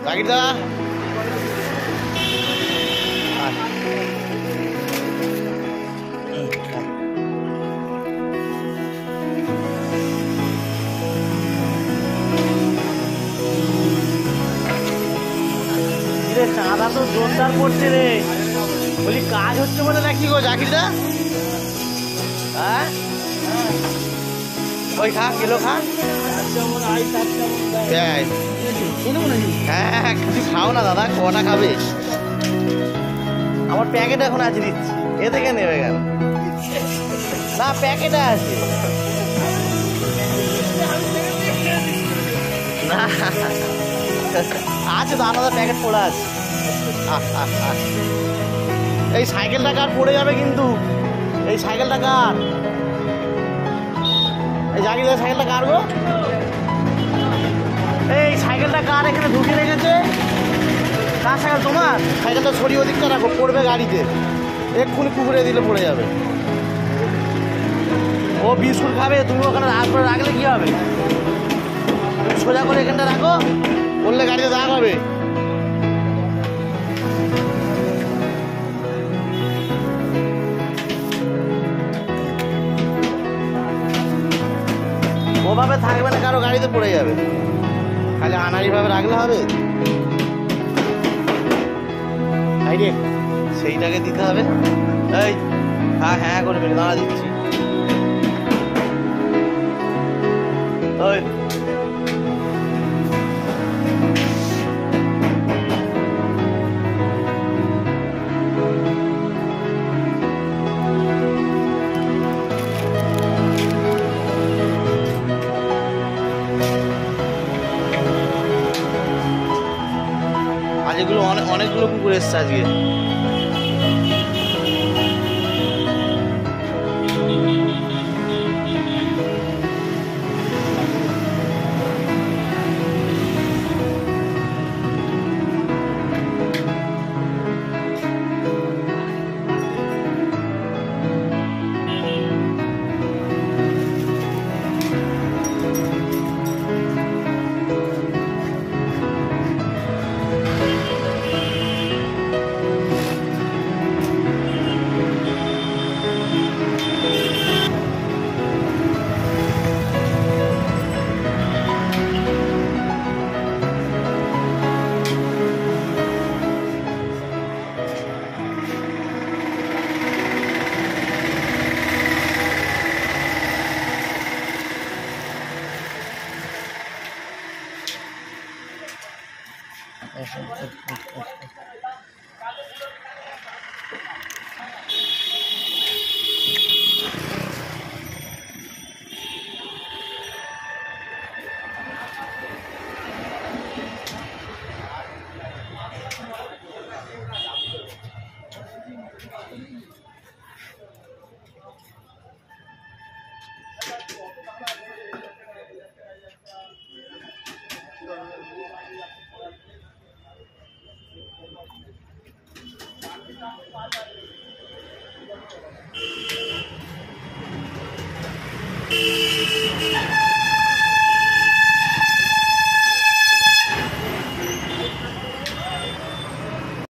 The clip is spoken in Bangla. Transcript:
জাকির দা চাঁদা তো জোরদার পড়ছে রে, বলি কাজ হচ্ছে বলে নাকি গো জাকির দা? হ্যাঁ ওই খা কিলো খা, হ্যাঁ কিছু খাও না দাদা, কটা খাবে? আমার প্যাকেট এখন আছে দিচ্ছি, এ থেকে নেবে কেন? না প্যাকেটে আছে না, আছে তো আলাদা প্যাকেট পড়ে আছে। এই সাইকেলটা কার পড়ে যাবে কিন্তু, এই সাইকেলটা কার? এই জাকির দা সাইকেলটা কার গো? এই সাইকেলটা কার এখানে ঢুকে রেখেছে? কার সাইকেল? তোমার? সাইকেলটা সরিয়ে ওদিকটা রাখো, পড়বে গাড়িতে, এক্ষুনি পুকুরে দিলে পড়ে যাবে। ও বিস্কুট খাবে, তুমি ওখানে করে রাখলে কি হবে? সোজা করে এখানটা রাখো, বললে গাড়িতে দাগ হবে। ওভাবে থাকবে না, কারো গাড়িতে পড়ে যাবে, খালি আনাড়িভাবে রাখলে হবে। রে সেইটাকে দিতে হবে। এই হ্যাঁ হ্যাঁ করবে, দাঁড়া দিচ্ছি। ওই আজ এগুলো অনেকগুলো কুকুর এসছে আজকে।